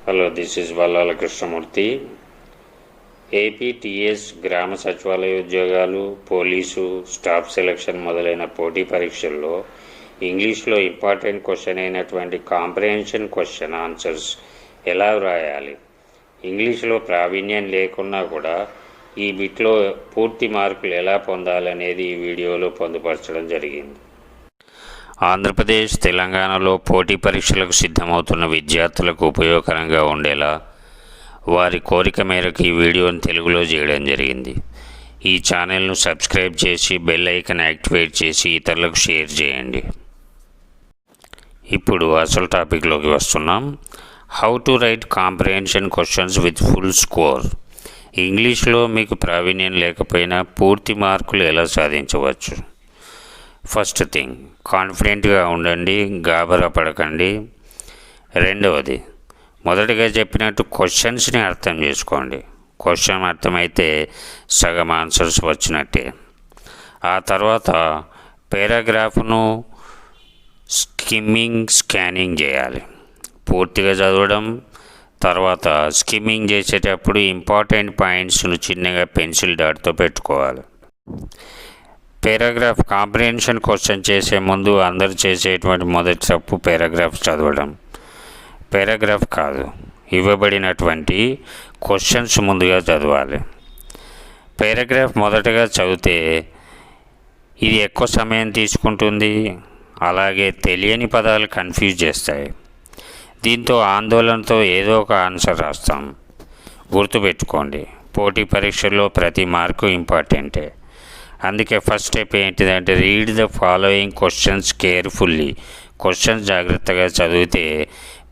Hello, this is Vallala Krishnamurthy. APTS గ్రామ సచివాలయ ఉద్యోగాలు, పోలీసు, స్టాఫ్ సెలక్షన్ మొదలైన పోటీ పరీక్షల్లో ఇంగ్లీష్లో ఇంపార్టెంట్ క్వశ్చన్ అయినటువంటి కాంప్రహెన్షన్ క్వశ్చన్ ఆన్సర్స్ ఎలా వ్రాయాలి, ఇంగ్లీష్లో ప్రావీణ్యం లేకున్నా కూడా ఈ బిట్లో పూర్తి మార్కులు ఎలా పొందాలనేది ఈ వీడియోలో పొందుపరచడం జరిగింది. ఆంధ్రప్రదేశ్, తెలంగాణలో పోటీ పరీక్షలకు సిద్ధమవుతున్న విద్యార్థులకు ఉపయోగకరంగా ఉండేలా వారి కోరిక మేరకు ఈ వీడియోని తెలుగులో చేయడం జరిగింది. ఈ ఛానల్ను సబ్స్క్రైబ్ చేసి బెల్ ఐకాన్ యాక్టివేట్ చేసి ఇతరులకు షేర్ చేయండి. ఇప్పుడు అసలు టాపిక్లోకి వస్తున్నాం. How to right comprehension questions with full score. ఇంగ్లీష్లో మీకు ప్రావీణ్యం లేకపోయినా పూర్తి మార్కులు ఎలా సాధించవచ్చు. ఫస్ట్ థింగ్, కాన్ఫిడెంట్గా ఉండండి, గాబరా పడకండి. రెండవది, మొదటిగా చెప్పినట్టు క్వశ్చన్స్ని అర్థం చేసుకోండి. క్వశ్చన్ అర్థమైతే సగం ఆన్సర్స్ వచ్చినట్టే. ఆ తర్వాత పారాగ్రాఫ్ను స్కానింగ్ చేయాలి. పూర్తిగా చదవడం, తర్వాత స్కిమ్మింగ్ చేసేటప్పుడు ఇంపార్టెంట్ పాయింట్స్ను చిన్నగా పెన్సిల్ డాట్తో పెట్టుకోవాలి. పారాగ్రాఫ్ కాంప్రహెన్షన్ క్వశ్చన్ చేసే ముందు అందరూ చేసేటువంటి మొదటి తప్పు పారాగ్రాఫ్ చదవడం. పారాగ్రాఫ్ కాదు, ఇవ్వబడినటువంటి క్వశ్చన్స్ ముందుగా చదవాలి. పారాగ్రాఫ్ మొదటగా చదివితే ఇది ఎక్కువ సమయం తీసుకుంటుంది, అలాగే తెలియని పదాలు కన్ఫ్యూజ్ చేస్తాయి. దీంతో ఆందోళనతో ఏదో ఒక ఆన్సర్ రాస్తాం. గుర్తుపెట్టుకోండి, పోటీ పరీక్షల్లో ప్రతి మార్కు ఇంపార్టెంటే. అందుకే ఫస్ట్ స్టెప్ ఏంటిదంటే read the following questions carefully. Questions జాగ్రత్తగా చదివితే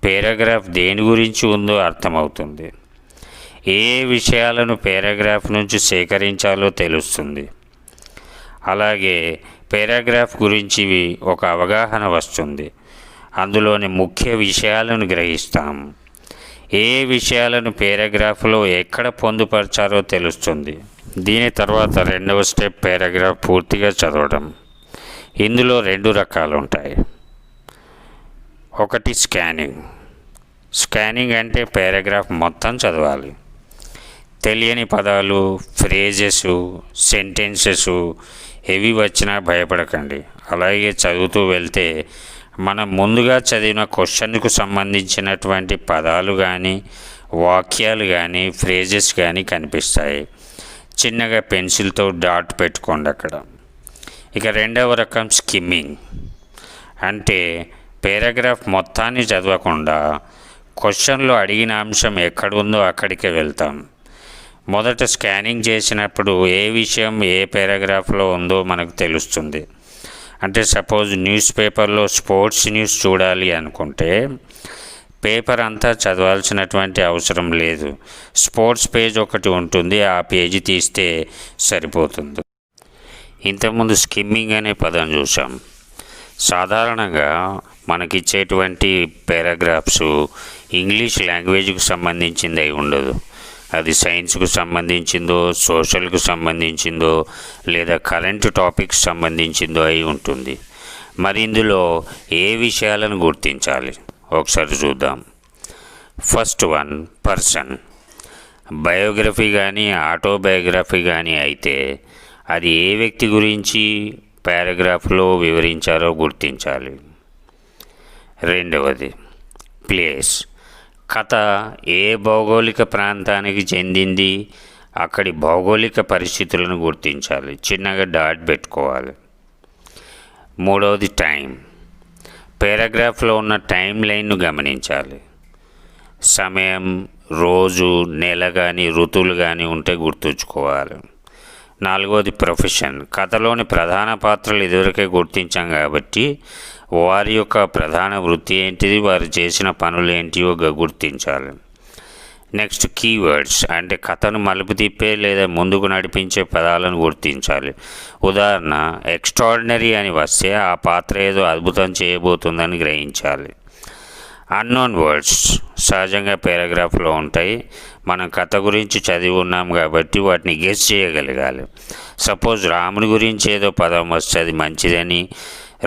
పారాగ్రాఫ్ దేని గురించి ఉందో అర్థమవుతుంది. ఏ విషయాలను పారాగ్రాఫ్ నుంచి సేకరించాలో తెలుస్తుంది. అలాగే పారాగ్రాఫ్ గురించి ఒక అవగాహన వస్తుంది. అందులోని ముఖ్య విషయాలను గ్రహిస్తాం. ఏ విషయాలను పారాగ్రాఫ్లో ఎక్కడ పొందుపరచాలో తెలుస్తుంది. దీని తర్వాత రెండవ స్టెప్ పారాగ్రాఫ్ పూర్తిగా చదవడం. ఇందులో రెండు రకాలు ఉంటాయి. ఒకటి స్కానింగ్ అంటే పారాగ్రాఫ్ మొత్తం చదవాలి. తెలియని పదాలు, ఫ్రేజెస్, సెంటెన్సెస్ ఏవి వచ్చినా భయపడకండి. అలాగే చదువుతూ వెళ్తే మనం ముందుగా చదివిన క్వశ్చన్కు సంబంధించినటువంటి పదాలు కానీ, వాక్యాలు కానీ, ఫ్రేజెస్ కానీ కనిపిస్తాయి. చిన్నగా పెన్సిల్తో డాట్ పెట్టుకోండి అక్కడ. ఇక రెండవ రకం స్కిమ్మింగ్ అంటే పారాగ్రాఫ్ మొత్తాన్ని చదవకుండా క్వశ్చన్లో అడిగిన అంశం ఎక్కడుందో అక్కడికే వెళ్తాం. మొదట స్కానింగ్ చేసినప్పుడు ఏ విషయం ఏ పారాగ్రాఫ్లో ఉందో మనకు తెలుస్తుంది. అంటే సపోజ్ న్యూస్ పేపర్లో స్పోర్ట్స్ న్యూస్ చూడాలి అనుకుంటే పేపర్ అంతా చదవాల్సినటువంటి అవసరం లేదు. స్పోర్ట్స్ పేజ్ ఒకటి ఉంటుంది, ఆ పేజీ తీస్తే సరిపోతుంది. ఇంతకుముందు స్కిమ్మింగ్ అనే పదం చూసాం. సాధారణంగా మనకిచ్చేటువంటి పారాగ్రాఫ్స్ ఇంగ్లీష్ లాంగ్వేజ్కు సంబంధించింది అయి ఉండదు. అది సైన్స్కు సంబంధించిందో, సోషల్కు సంబంధించిందో, లేదా కరెంట్ టాపిక్స్ సంబంధించిందో అయి ఉంటుంది. మరి ఇందులో ఏ విషయాలను గుర్తించాలి ఒకసారి చూద్దాం. First one, person. బయోగ్రఫీ కానీ ఆటోబయోగ్రఫీ కానీ అయితే అది ఏ వ్యక్తి గురించి పారాగ్రాఫ్లో వివరించారో గుర్తించాలి. రెండవది, ప్లేస్. కథ ఏ భౌగోళిక ప్రాంతానికి చెందింది, అక్కడి భౌగోళిక పరిస్థితులను గుర్తించాలి. చిన్నగా డాట్ పెట్టుకోవాలి. మూడవది, టైం. పారాగ్రాఫ్లో ఉన్న టైం లైన్ను గమనించాలి. సమయం, రోజు, నెల కానీ ఋతువులు కానీ ఉంటే గుర్తుంచుకోవాలి. నాలుగవది, ప్రొఫెషన్. కథలోని ప్రధాన పాత్రలు ఇదివరకే గుర్తించాం కాబట్టి వారి యొక్క ప్రధాన వృత్తి ఏంటిది, వారు చేసిన పనులు ఏంటివో గుర్తించాలి. నెక్స్ట్, కీవర్డ్స్ అంటే కథను మలుపు తిప్పే లేదా ముందుకు నడిపించే పదాలను గుర్తించాలి. ఉదాహరణ, ఎక్స్ట్రాడినరీ అని వస్తే ఆ పాత్ర ఏదో అద్భుతం చేయబోతుందని గ్రహించాలి. అన్నోన్ వర్డ్స్ సహజంగా పారాగ్రాఫ్లో ఉంటాయి. మనం కథ గురించి చదివి ఉన్నాం కాబట్టి వాటిని గెస్ చేయగలగాలి. సపోజ్ రాముని గురించి ఏదో పదం వస్తే అది మంచిదని,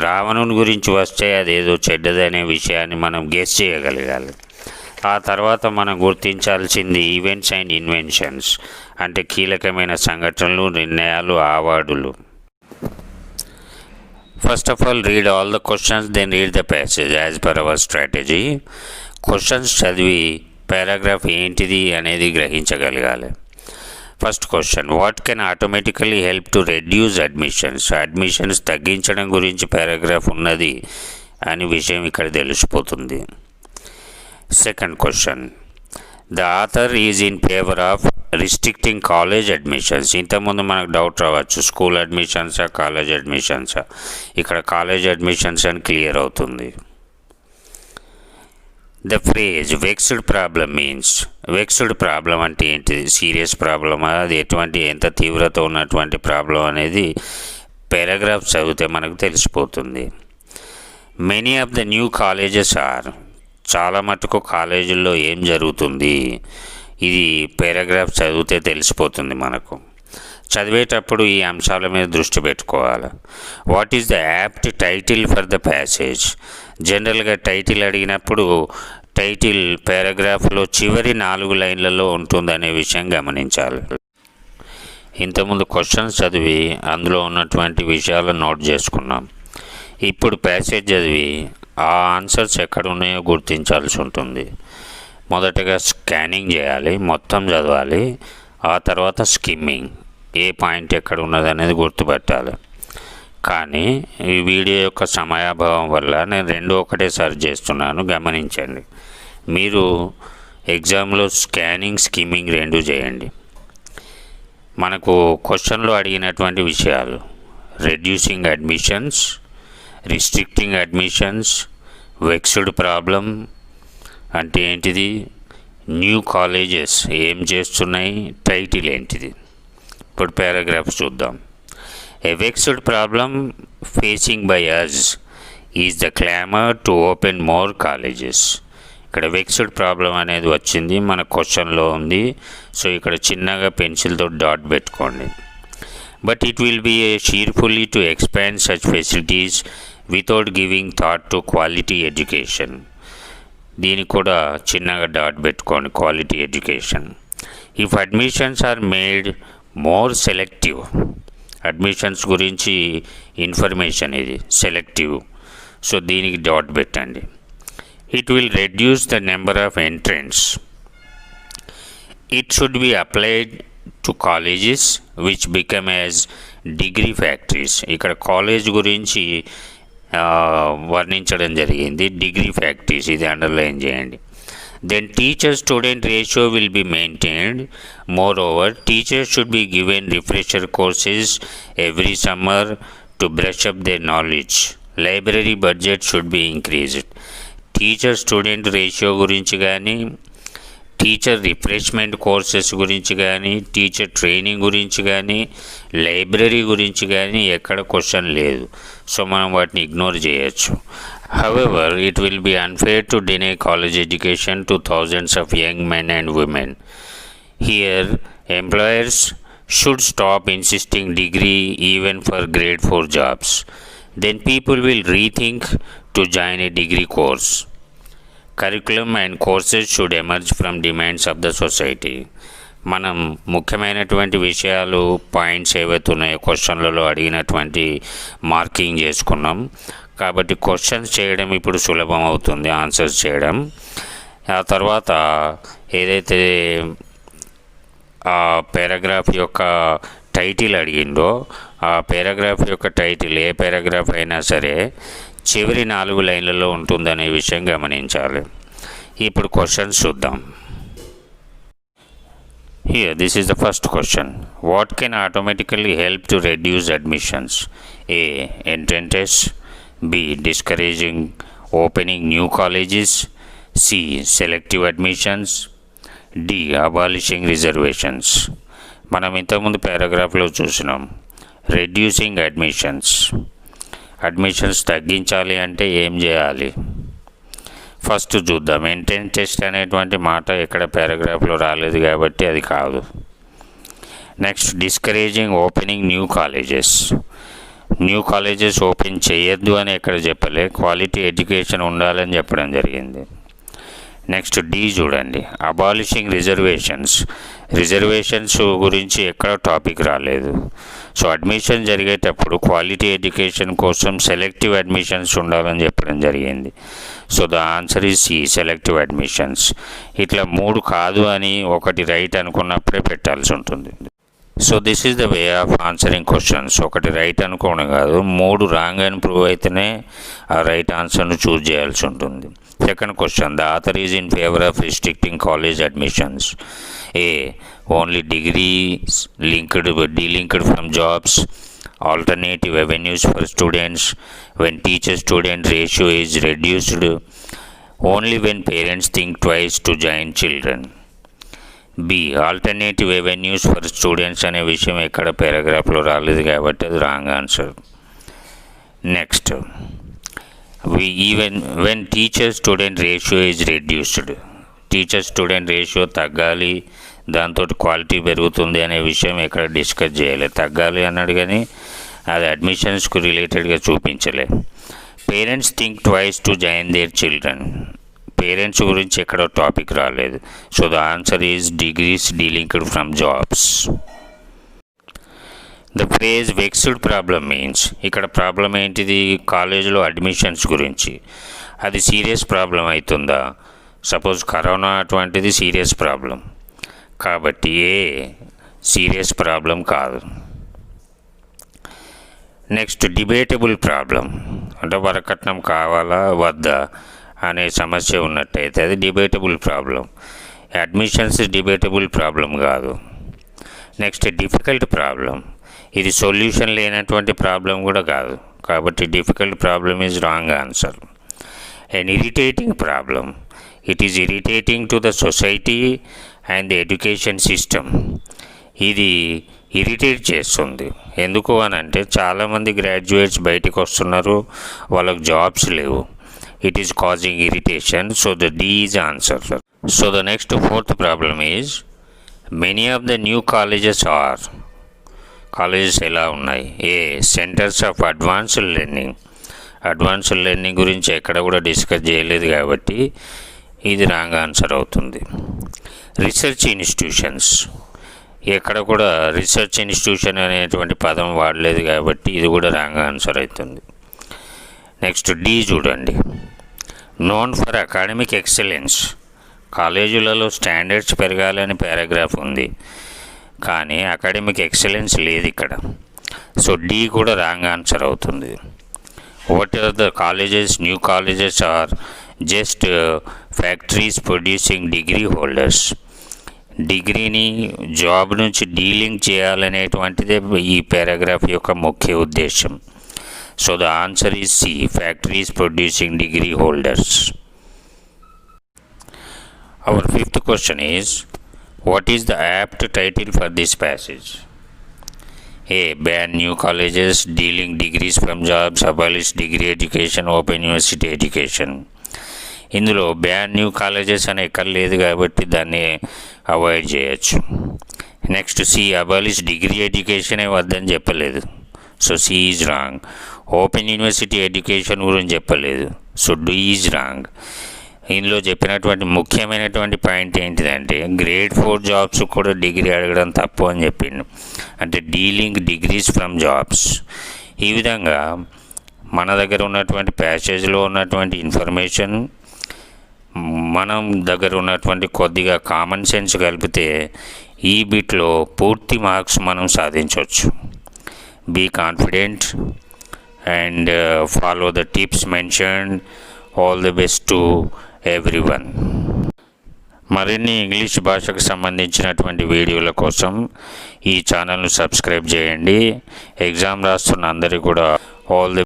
రావణుని గురించి వస్తే అదేదో చెడ్డదనే విషయాన్ని మనం గెస్ చేయగలగాలి. ఆ తర్వాత మనం గుర్తించాల్సింది ఈవెంట్స్ అండ్ ఇన్వెన్షన్స్, అంటే కీలకమైన సంఘటనలు, నిర్ణయాలు, అవార్డులు. First of all read all the questions, then read the passage as per our strategy. Questions చదివి పారాగ్రాఫ్ ఏంటిది అనేది గ్రహించగలగాలి. First question, what can automatically help to reduce admissions? Admissions తగ్గించడం గురించి పారాగ్రాఫ్ ఉన్నది అని విషయం ఇక్కడ తెలిసిపోతుంది. Second question, the author is in favour of restricting college admissions. ఇంతకుముందు మనకు డౌట్ రావచ్చు, స్కూల్ అడ్మిషన్సా కాలేజ్ అడ్మిషన్సా? ఇక్కడ కాలేజ్ అడ్మిషన్స్ అని క్లియర్ అవుతుంది. The phrase vexed problem means, vexed problem అంటే ఏంటిది? సీరియస్ ప్రాబ్లమా, అది ఎంత తీవ్రత ఉన్నటువంటి ప్రాబ్లం అనేది పారాగ్రాఫ్ చదివితే మనకు తెలిసిపోతుంది. Many of the new colleges are, చాలా మటుకు కాలేజీల్లో ఏం జరుగుతుంది, ఇది పారాగ్రాఫ్ చదివితే తెలిసిపోతుంది మనకు. చదివేటప్పుడు ఈ అంశాల మీద దృష్టి పెట్టుకోవాలి. What is the apt title for the passage? జనరల్గా టైటిల్ అడిగినప్పుడు టైటిల్ పారాగ్రాఫ్లో చివరి 4 లైన్లలో ఉంటుందనే విషయం గమనించాలి. ఇంతకుముందు క్వశ్చన్స్ చదివి అందులో ఉన్నటువంటి విషయాలను నోట్ చేసుకున్నాం. ఇప్పుడు ప్యాసేజ్ చదివి ఆ ఆన్సర్స్ ఎక్కడ ఉన్నాయో గుర్తించాల్సి ఉంటుంది. మొదటగా స్కానింగ్ చేయాలి, మొత్తం చదవాలి. ఆ తర్వాత స్కిమ్మింగ్, ఏ పాయింట్ ఎక్కడ ఉన్నది అనేది గుర్తుపెట్టాలి. కానీ ఈ వీడియో యొక్క సమయాభావం వల్ల నేను 2 ఒకటేసారి చేస్తున్నాను, గమనించండి. మీరు ఎగ్జామ్లో స్కానింగ్, స్కిమ్మింగ్ 2 చేయండి. మనకు క్వశ్చన్లో అడిగినటువంటి విషయాలు reducing admissions, restricting admissions, vexed problem అంటే ఏంటిది, న్యూ కాలేజెస్ ఏం చేస్తున్నాయి, టైటిల్ ఏంటిది. ఇప్పుడు పారాగ్రాఫ్ చూద్దాం. A vexed problem facing by us is the clamor to open more colleges. ఇక్కడ వెక్స్డ్ ప్రాబ్లం అనేది వచ్చింది, మన క్వశ్చన్లో ఉంది. సో ఇక్కడ చిన్నగా పెన్సిల్తో డాట్ పెట్టుకోండి. But it will be a sheer folly to expand such facilities without giving thought to quality education. దీనికి కూడా చిన్నగా డాట్ పెట్టుకోండి, quality education. If admissions are made more selective, admissions గురించి ఇన్ఫర్మేషన్ ఇది సెలెక్టివ్, సో దీనికి డాట్ పెట్టండి. It will reduce the number of entrance. It should be applied to colleges which become as degree factories. ఇక్కడ college గురించి వర్ణించడం జరిగింది, degree factories, ఇది underline చేయండి. Then teacher-student ratio will be maintained. Moreover, teachers should be given refresher courses every summer to brush up their knowledge. Library budget should be increased. Teacher-student ratio గురించి కానీ, teacher refreshment courses గురించి కానీ, teacher training గురించి కానీ, library గురించి కానీ ఎక్కడ question లేదు. సో మనం వాటిని ఇగ్నోర్ చేయొచ్చు. However, it will be unfair to deny college education to thousands of young men and women. Here, employers should stop insisting degree even for grade 4 jobs. Then people will rethink to join a degree course. Curriculum and courses should emerge from demands of the society. మనం ముఖ్యమైనటువంటి విషయాలు, points ఏవైతే ఉన్నాయో క్వశ్చన్లలో అడిగినటువంటి marking చేసుకున్నాం. కాబట్టి questions చేయడం ఇప్పుడు సులభం అవుతుంది, ఆన్సర్స్ చేయడం. ఆ తర్వాత ఏదైతే ఆ పారాగ్రాఫ్ యొక్క టైటిల్ అడిగిందో ఆ పారాగ్రాఫ్ యొక్క టైటిల్ ఏ పారాగ్రాఫ్ అయినా సరే చివరి 4 లైన్లలో ఉంటుందనే విషయం గమనించాలి. ఇప్పుడు క్వశ్చన్స్ చూద్దాం. Here, this is the first question. What can automatically help to reduce admissions? A. Entrance tests. B. Discouraging opening new colleges. C. Selective admissions. D. Abolishing reservations. మనం ఇంతకుముందు పారాగ్రాఫ్లో చూసినాం రెడ్యూసింగ్ అడ్మిషన్స్. అడ్మిషన్స్ తగ్గించాలి అంటే ఏం చేయాలి first చూద్దాం. Entrance test అనేటువంటి మాట ఎక్కడ పారాగ్రాఫ్లో రాలేదు కాబట్టి అది కాదు. Next, discouraging opening new colleges. New colleges open చేయొద్దు అని ఎక్కడ చెప్పలే, క్వాలిటీ ఎడ్యుకేషన్ ఉండాలని చెప్పడం జరిగింది. నెక్స్ట్ డి చూడండి, అబాలిషింగ్ రిజర్వేషన్స్ గురించి ఎక్కడ టాపిక్ రాలేదు. సో అడ్మిషన్ జరిగేటప్పుడు క్వాలిటీ ఎడ్యుకేషన్ కోసం సెలెక్టివ్ అడ్మిషన్స్ ఉండాలని చెప్పడం జరిగింది. So the answer is C, selective admissions. ఇట్లా 3 కాదు అని ఒకటి రైట్ అనుకున్నప్పుడే పెట్టాల్సి ఉంటుంది. So this is the way of answering questions. ఒకటి రైట్ అనుకోవడం కాదు, 3 రాంగ్ అని ప్రూవ్ అయితేనే ఆ రైట్ ఆన్సర్ను చూజ్ చేయాల్సి ఉంటుంది. Second question, the author is in favour of restricting college admissions. A, only degrees delinked from jobs, alternative avenues for students when teacher-student ratio is reduced, only when parents think twice to join children. B, alternative avenues for students అనే విషయం ఎక్కడ పారాగ్రాఫ్లో రాలేదు కాబట్టి అది wrong answer. Next, even when teacher student ratio is reduced. Teacher student ratio తగ్గాలి, దాంతో quality పెరుగుతుంది అనే విషయం ఎక్కడ డిస్కస్ చేయలేదు. తగ్గాలి అన్నాడు కానీ అది అడ్మిషన్స్కు రిలేటెడ్గా చూపించలే. Parents think twice to join their children. Parents గురించి ఎక్కడో టాపిక్ రాలేదు. So the answer is degrees delinked from jobs. The phrase vexed problem means, ఇక్కడ ప్రాబ్లం ఏంటిది? కాలేజీలో అడ్మిషన్స్ గురించి. అది సీరియస్ ప్రాబ్లం అవుతుందా? సపోజ్ కరోనా అటువంటిది సీరియస్ ప్రాబ్లం కాబట్టి ఏ సీరియస్ ప్రాబ్లం కాదు. నెక్స్ట్, డిబేటబుల్ ప్రాబ్లం అంటే వరకట్నం కావాలా వద్దా అనే సమస్య ఉన్నట్టయితే అది debatable problem. Admissions debatable problem కాదు. నెక్స్ట్, డిఫికల్ట్ ప్రాబ్లం, ఇది సొల్యూషన్ లేనటువంటి ప్రాబ్లం కూడా కాదు కాబట్టి difficult problem is wrong answer. And irritating problem, it is irritating to the society and the education system. ఇది ఇరిటేట్ చేస్తుంది. ఎందుకు అని అంటే చాలామంది గ్రాడ్యుయేట్స్ బయటికి వస్తున్నారు, వాళ్ళకు జాబ్స్ లేవు. It is causing irritation, so the D is answer. So the next fourth problem is, many of the new colleges ఎలా ఉన్నాయి? ఏ, సెంటర్స్ ఆఫ్ అడ్వాన్స్డ్ లెర్నింగ్ గురించి ఎక్కడ కూడా డిస్కస్ చేయలేదు కాబట్టి ఇది రాంగ్ ఆన్సర్ అవుతుంది. రీసెర్చ్ ఇన్స్టిట్యూషన్స్, ఎక్కడ కూడా రీసెర్చ్ ఇన్స్టిట్యూషన్ అనేటువంటి పదం వాడలేదు కాబట్టి ఇది కూడా రాంగ్ ఆన్సర్ అవుతుంది. నెక్స్ట్ డి చూడండి, నోన్ ఫర్ అకాడమిక్ ఎక్సలెన్స్, కాలేజీలలో స్టాండర్డ్స్ పెరగాలని పారాగ్రాఫ్ ఉంది కానీ అకాడమిక్ ఎక్సలెన్స్ లేదు ఇక్కడ. సో డి కూడా రాంగ్ ఆన్సర్ అవుతుంది. What are the colleges? New colleges are just factories producing degree holders. డిగ్రీని జాబ్ నుంచి డీలింగ్ చేయాలనేటువంటిదే ఈ పారాగ్రాఫ్ యొక్క ముఖ్య ఉద్దేశం. So the answer is C, factories producing degree holders. Our fifth question is, what is the apt title for this passage? A, ban new colleges dealing degrees from jobs, abolish degree education, open university education. ఇందులో ban new colleges అని ఎక్కడ లేదు కాబట్టి దాన్ని avoid చేయొచ్చు. Next C, abolish degree ఎడ్యుకేషనే వద్దని చెప్పలేదు. So C is wrong. Open university education గురించి చెప్పలేదు. So D is wrong. ఇందులో చెప్పినటువంటి ముఖ్యమైనటువంటి పాయింట్ ఏంటిదంటే గ్రేడ్ 4 జాబ్స్ కూడా డిగ్రీ అడగడం తప్పు అని చెప్పిండు. అంటే డీలింగ్ డిగ్రీస్ ఫ్రమ్ జాబ్స్. ఈ విధంగా మన దగ్గర ఉన్నటువంటి ప్యాసేజ్లో ఉన్నటువంటి ఇన్ఫర్మేషన్ మనం దగ్గర ఉన్నటువంటి కొద్దిగా కామన్ సెన్స్ కలిపితే ఈ బిట్లో పూర్తి మార్క్స్ మనం సాధించవచ్చు. Be confident and follow the tips mentioned. All the best to everyone. మరిన్ని ఇంగ్లీష్ భాషకు సంబంధించినటువంటి వీడియోల కోసం ఈ ఛానల్ను సబ్స్క్రైబ్ చేయండి. ఎగ్జామ్ రాస్తున్న అందరికీ కూడా ఆల్ ది